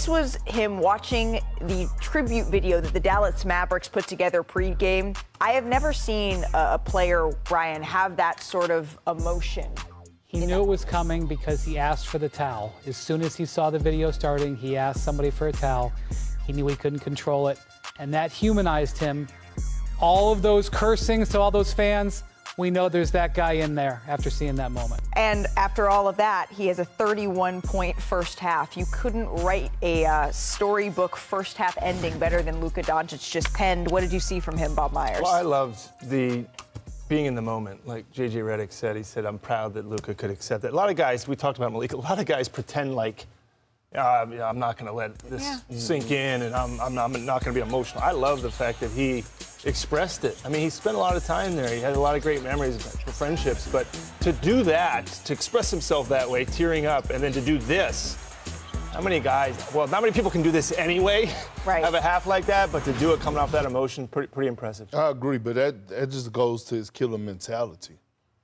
This was him watching the tribute video that the Dallas Mavericks put together pregame. I have never seen a player, Brian, have that sort of emotion. He knew it was coming because he asked for the towel. As soon as he saw the video starting, he asked somebody for a towel. He knew he couldn't control it, and that humanized him. All of those cursings to all those fans, we know there's that guy in there after seeing that moment. And after all of that, he has a 31-point first half. You couldn't write a storybook first half ending better than Luka Doncic just penned. What did you see from him, Bob Myers? Well, I loved the being in the moment. Like J.J. Redick said, he said, I'm proud that Luka could accept that. A lot of guys, we talked about Malik, a lot of guys pretend like, I'm not going to let this sink in, and I'm not going to be emotional. I love the fact that he expressed it. I mean, he spent a lot of time there. He had a lot of great memories for friendships. But to do that, to express himself that way, tearing up, and then to do this, how many guys, well, not many people can do this anyway, have a half like that, but to do it coming off that emotion, pretty impressive. I agree, but that just goes to his killer mentality,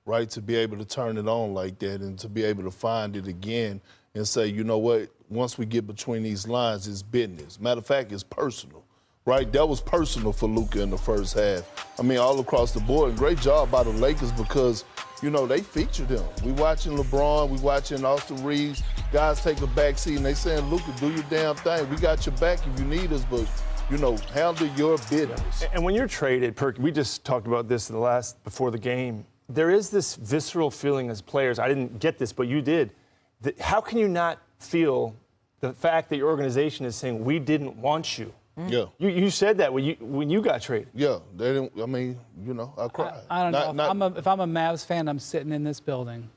right? To be able to turn it on like that and to be able to find it again and say, you know what, once we get between these lines, it's business. Matter of fact, it's personal, right? That was personal for Luka in the first half. I mean, all across the board. And great job by the Lakers because, you know, they featured him. We watching LeBron, we watching Austin Reeves. Guys take a back seat and they saying, Luka, do your damn thing. We got your back if you need us, but, you know, handle your business. And when you're traded, we just talked about this before the game. There is this visceral feeling as players. I didn't get this, but you did. How can you not feel the fact that your organization is saying, we didn't want you? Yeah. You said that when you got traded. Yeah. They didn't, I mean, you know, I cried. I don't know. If I'm a Mavs fan, I'm sitting in this building.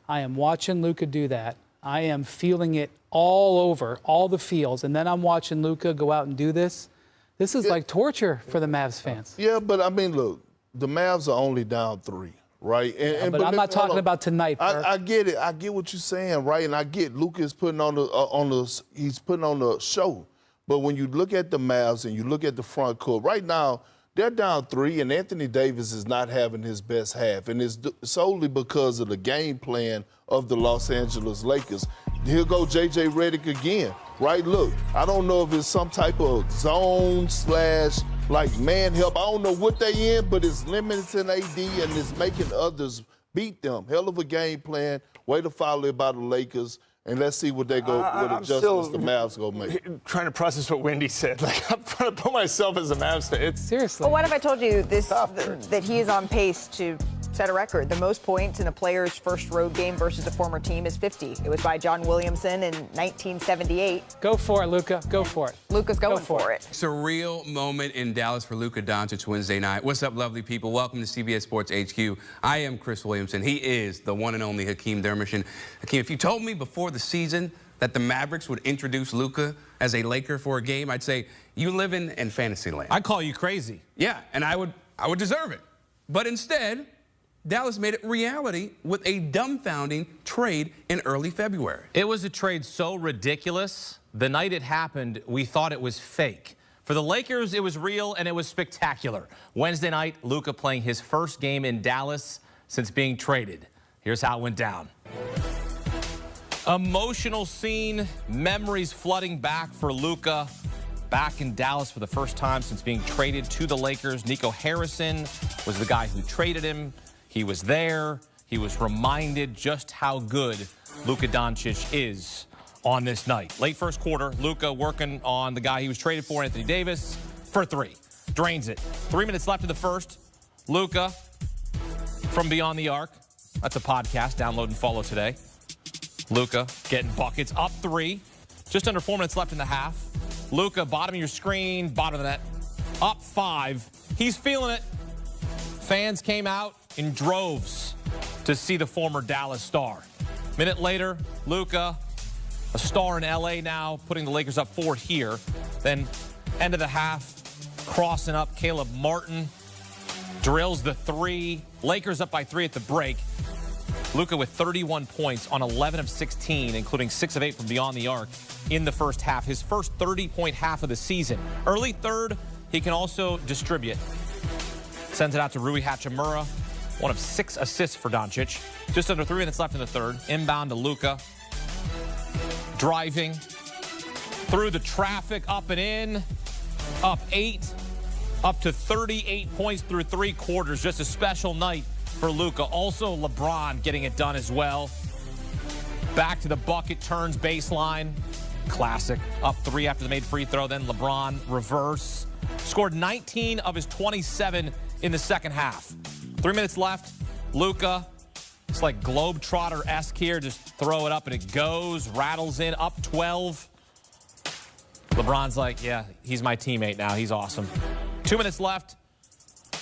I am watching Luka do that. I am feeling it all over, all the fields. And then I'm watching Luka go out and do this. This is like torture for the Mavs fans. Yeah, but I mean, look, the Mavs are only down 3. Right, but I'm not talking about tonight. I get it. I get what you're saying, right? And I get Luka is putting on he's putting on the show. But when you look at the Mavs and you look at the front court, right now they're down 3, and Anthony Davis is not having his best half, and it's solely because of the game plan of the Los Angeles Lakers. Here go J.J. Redick again, right? Look, I don't know if it's some type of zone / like man help. I don't know what they in, but it's limiting AD and it's making others beat them. Hell of a game plan. Way to follow it by the Lakers. And let's see what they go, what adjustments the Mavs go make. Trying to process what Wendy said. Like, I'm trying to put myself as a Mavs fan. Seriously. Well, what if I told you that he is on pace to set a record? The most points in a player's first road game versus a former team is 50. It was by John Williamson in 1978. Go for it, Luka. Go for it. Luka's going for it. Surreal moment in Dallas for Luka Doncic Wednesday night. What's up, lovely people? Welcome to CBS Sports HQ. I am Chris Williamson. He is the one and only Hakeem Dermishin. Hakeem, if you told me before the season that the Mavericks would introduce Luka as a Laker for a game, I'd say you live in fantasy land. I'd call you crazy. Yeah, and I would deserve it. But instead, Dallas made it reality with a dumbfounding trade in early February. It was a trade so ridiculous, the night it happened, we thought it was fake. For the Lakers, it was real and it was spectacular. Wednesday night, Luka playing his first game in Dallas since being traded. Here's how it went down. Emotional scene, memories flooding back for Luka. Back in Dallas for the first time since being traded to the Lakers. Nico Harrison was the guy who traded him. He was there. He was reminded just how good Luka Doncic is on this night. Late first quarter, Luka working on the guy he was traded for, Anthony Davis, for 3. Drains it. 3 minutes left in the first. Luka from Beyond the Arc. That's a podcast. Download and follow today. Luka getting buckets. Up 3. Just under 4 minutes left in the half. Luka, bottom of your screen, bottom of the net. Up 5. He's feeling it. Fans came out in droves to see the former Dallas star. Minute later, Luka, a star in LA now, putting the Lakers up 4 here. Then end of the half, crossing up, Caleb Martin drills the 3. Lakers up by 3 at the break. Luka with 31 points on 11 of 16, including 6 of 8 from beyond the arc in the first half. His first 30-point half of the season. Early third, he can also distribute. Sends it out to Rui Hachimura. 1 of 6 assists for Doncic. Just under 3 minutes left in the third. Inbound to Luka. Driving. through the traffic, up and in, up 8, up to 38 points through 3 quarters. Just a special night for Luka. Also, LeBron getting it done as well. Back to the bucket, turns baseline. Classic. Up 3 after the made free throw. Then LeBron reverse. Scored 19 of his 27 in the second half. 3 minutes left. Luka, it's like Globetrotter-esque here. Just throw it up and it goes. Rattles in, up 12. LeBron's like, yeah, he's my teammate now. He's awesome. 2 minutes left.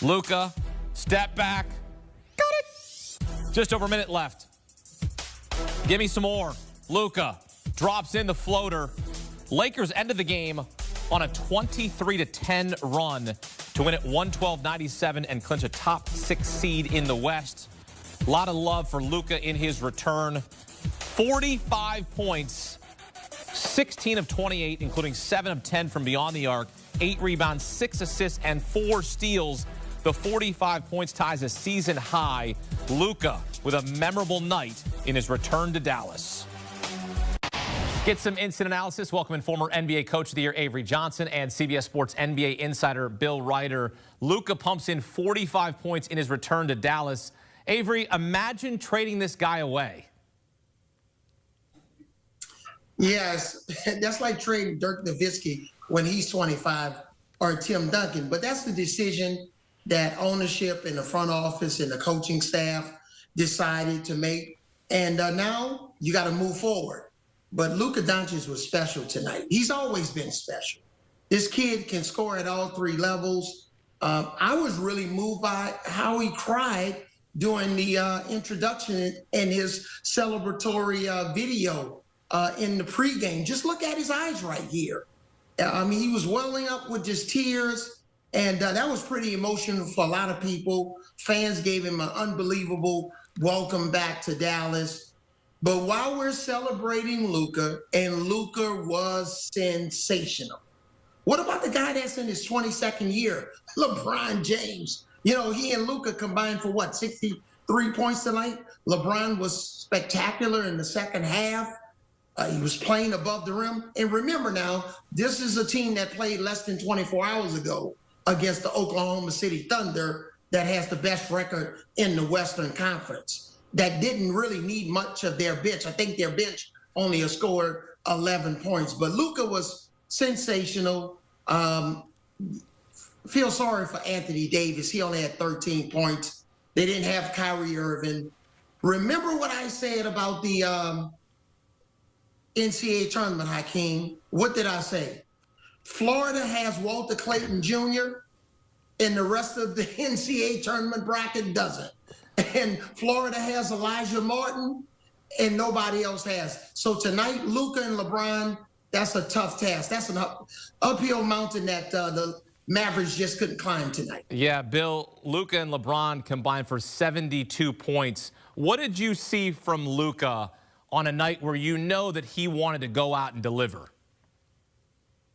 Luka, step back. Got it. Just over a minute left. Give me some more. Luka drops in the floater. Lakers ended the game on a 23-10 run to win at 112-97 and clinch a top 6 seed in the West. A lot of love for Luka in his return. 45 points, 16 of 28, including 7 of 10 from beyond the arc, 8 rebounds, 6 assists, and 4 steals. The 45 points ties a season high. Luka with a memorable night in his return to Dallas. Get some instant analysis. Welcome in former NBA Coach of the Year Avery Johnson and CBS Sports NBA insider Bill Ryder. Luka pumps in 45 points in his return to Dallas. Avery, imagine trading this guy away. Yes, that's like trading Dirk Nowitzki when he's 25 or Tim Duncan. But that's the decision that ownership and the front office and the coaching staff decided to make. And now you got to move forward. But Luka Doncic was special tonight. He's always been special. This kid can score at all 3 levels. I was really moved by how he cried during the introduction and his celebratory video in the pregame. Just look at his eyes right here. I mean, he was welling up with just tears, and that was pretty emotional for a lot of people. Fans gave him an unbelievable welcome back to Dallas. But while we're celebrating Luka, and Luka was sensational, what about the guy that's in his 22nd year, LeBron James? You know, he and Luka combined for what, 63 points tonight? LeBron was spectacular in the second half. He was playing above the rim. And remember now, this is a team that played less than 24 hours ago against the Oklahoma City Thunder that has the best record in the Western Conference. That didn't really need much of their bench. I think their bench only has scored 11 points. But Luka was sensational. Feel sorry for Anthony Davis. He only had 13 points. They didn't have Kyrie Irving. Remember what I said about the NCAA tournament, Hakeem? What did I say? Florida has Walter Clayton Jr., and the rest of the NCAA tournament bracket doesn't. And Florida has Elijah Martin, and nobody else has. So tonight, Luka and LeBron, that's a tough task. That's an uphill mountain that the Mavericks just couldn't climb tonight. Yeah, Bill, Luka and LeBron combined for 72 points. What did you see from Luka on a night where you know that he wanted to go out and deliver?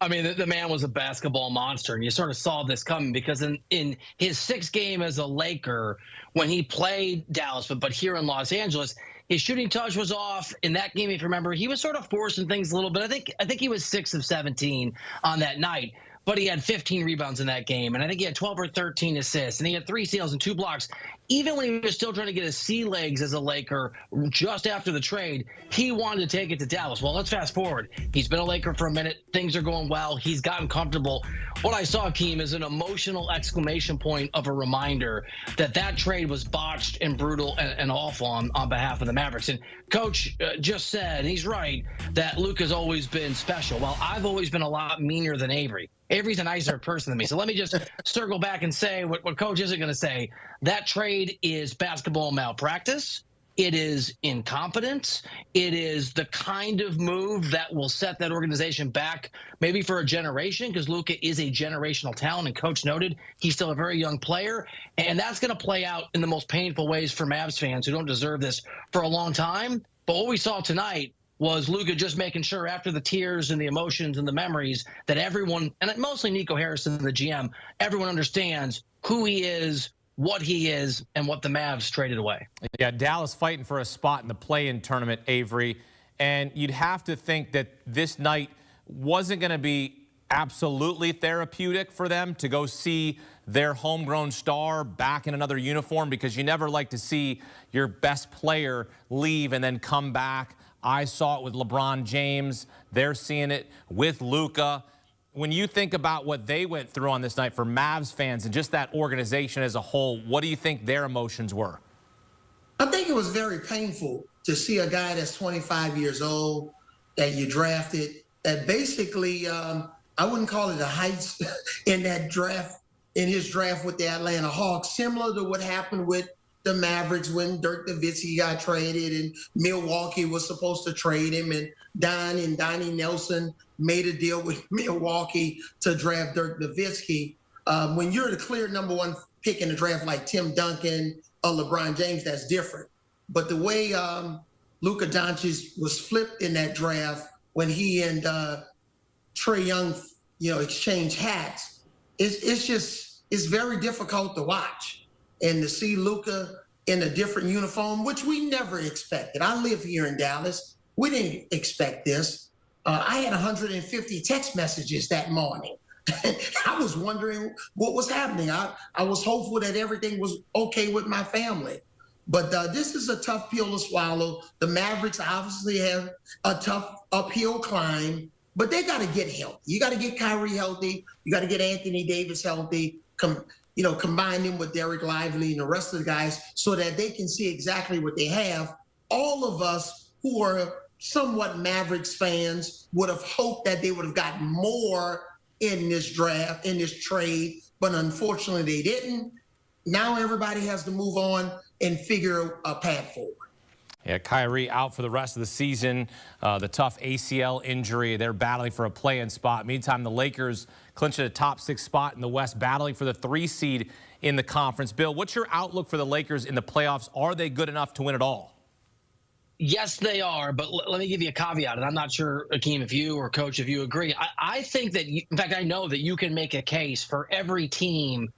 I mean, the man was a basketball monster, and you sort of saw this coming because in his 6th game as a Laker, when he played Dallas, but here in Los Angeles, his shooting touch was off. In that game, if you remember, he was sort of forcing things a little bit. I think he was 6 of 17 on that night, but he had 15 rebounds in that game, and I think he had 12 or 13 assists, and he had 3 steals and 2 blocks. Even when he was still trying to get his sea legs as a Laker just after the trade, he wanted to take it to Dallas. Well, let's fast forward. He's been a Laker for a minute. Things are going well. He's gotten comfortable. What I saw, Keem, is an emotional exclamation point of a reminder that that trade was botched and brutal and awful on behalf of the Mavericks. And Coach just said, and he's right, that Luka's always been special. Well, I've always been a lot meaner than Avery. Avery's a nicer person than me. So let me just circle back and say what Coach isn't going to say. That trade is basketball malpractice. It is incompetence. It is the kind of move that will set that organization back maybe for a generation, because Luka is a generational talent, and Coach noted he's still a very young player. And that's going to play out in the most painful ways for Mavs fans who don't deserve this for a long time. But what we saw tonight was Luka just making sure after the tears and the emotions and the memories that everyone, and mostly Nico Harrison, the GM, everyone understands who he is, what he is, and what the Mavs traded away. Yeah, Dallas fighting for a spot in the play-in tournament, Avery. And you'd have to think that this night wasn't going to be absolutely therapeutic for them to go see their homegrown star back in another uniform, because you never like to see your best player leave and then come back. I saw it with LeBron James. They're seeing it with Luka. When you think about what they went through on this night for Mavs fans and just that organization as a whole, what do you think their emotions were? I think it was very painful to see a guy that's 25 years old that you drafted, that basically, I wouldn't call it the heights in that draft, in his draft with the Atlanta Hawks, similar to what happened with the Mavericks when Dirk Nowitzki got traded and Milwaukee was supposed to trade him, and Donnie Nelson made a deal with Milwaukee to draft Dirk Nowitzki. When you're the clear number one pick in the draft like Tim Duncan or LeBron James, that's different. But the way Luka Doncic was flipped in that draft when he and Trae Young, exchange hats, it's very difficult to watch. And to see Luka in a different uniform, which we never expected. I live here in Dallas. We didn't expect this. I had 150 text messages that morning. I was wondering what was happening. I was hopeful that everything was okay with my family. But this is a tough pill to swallow. The Mavericks obviously have a tough uphill climb, but they got to get healthy. You got to get Kyrie healthy. You got to get Anthony Davis healthy. Combine them with Derek Lively and the rest of the guys so that they can see exactly what they have. All of us who are somewhat Mavericks fans would have hoped that they would have gotten more in this draft, in this trade, but unfortunately they didn't. Now everybody has to move on and figure a path forward. Yeah, Kyrie out for the rest of the season. The tough ACL injury. They're battling for a play-in spot. Meantime, the Lakers clinching a top 6 spot in the West, battling for the 3 seed in the conference. Bill, what's your outlook for the Lakers in the playoffs? Are they good enough to win it all? Yes, they are, but let me give you a caveat, and I'm not sure, Akeem, if you or Coach, if you agree. I think that, in fact, I know that you can make a case for every team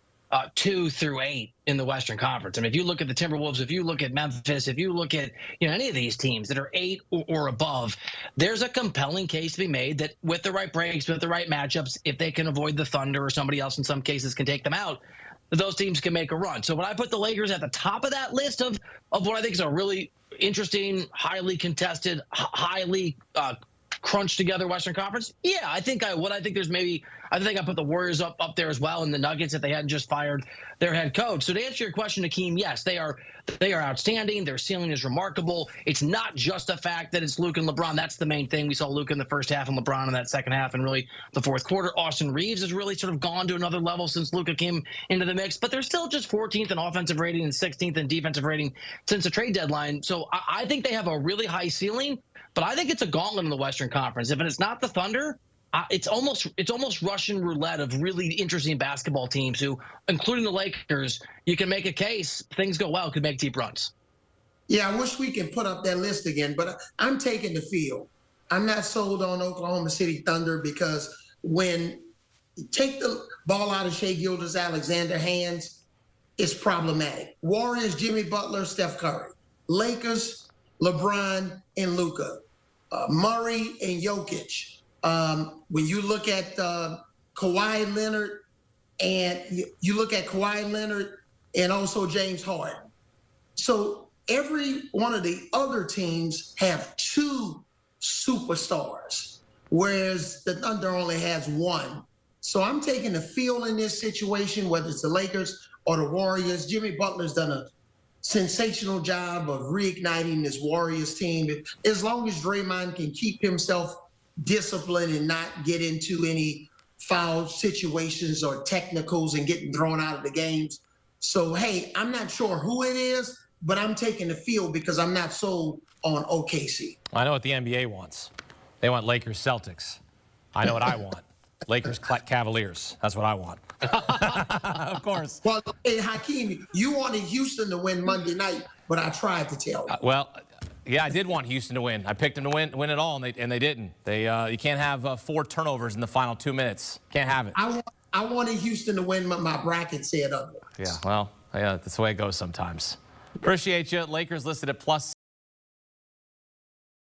2 through 8 in the Western Conference. I mean, if you look at the Timberwolves, if you look at Memphis, if you look at any of these teams that are 8 or above, there's a compelling case to be made that with the right breaks, with the right matchups, if they can avoid the Thunder or somebody else in some cases can take them out, those teams can make a run. So when I put the Lakers at the top of that list of what I think is a really interesting, highly contested, highly crunched together Western Conference, yeah, I think I would. I think I put the Warriors up there as well, and the Nuggets if they hadn't just fired their head coach. So to answer your question, Akeem, yes, they are outstanding. Their ceiling is remarkable. It's not just the fact that it's Luka and LeBron. That's the main thing. We saw Luka in the first half and LeBron in that second half and really the fourth quarter. Austin Reeves has really sort of gone to another level since Luka came into the mix, but they're still just 14th in offensive rating and 16th in defensive rating since the trade deadline. So I think they have a really high ceiling, but I think it's a gauntlet in the Western Conference. If it's not the Thunder, it's almost Russian roulette of really interesting basketball teams who, including the Lakers, you can make a case, things go well, could make deep runs. Yeah, I wish we could put up that list again, but I'm taking the field. I'm not sold on Oklahoma City Thunder because when you take the ball out of Shai Gilgeous-Alexander's hands, it's problematic. Warriors, Jimmy Butler, Steph Curry. Lakers, LeBron and Luka. Murray and Jokic. When you look at Kawhi Leonard and you look at Kawhi Leonard and also James Harden. So every one of the other teams have 2 superstars, whereas the Thunder only has 1. So I'm taking the feel in this situation, whether it's the Lakers or the Warriors. Jimmy Butler's done a sensational job of reigniting this Warriors team. As long as Draymond can keep himself disciplined and not get into any foul situations or technicals and getting thrown out of the games. So, hey, I'm not sure who it is, but I'm taking the field because I'm not sold on OKC. I know what the NBA wants. They want Lakers Celtics. I know what I want. Lakers Cavaliers. That's what I want. Of course. Well, hey, Hakeem, you wanted Houston to win Monday night, but I tried to tell you. Well, yeah, I did want Houston to win. I picked them to win it all, and they didn't. You can't have 4 turnovers in the final 2 minutes. Can't have it. I wanted Houston to win, but my bracket said otherwise. Yeah, well, yeah, that's the way it goes sometimes. Appreciate you. Lakers listed at +6.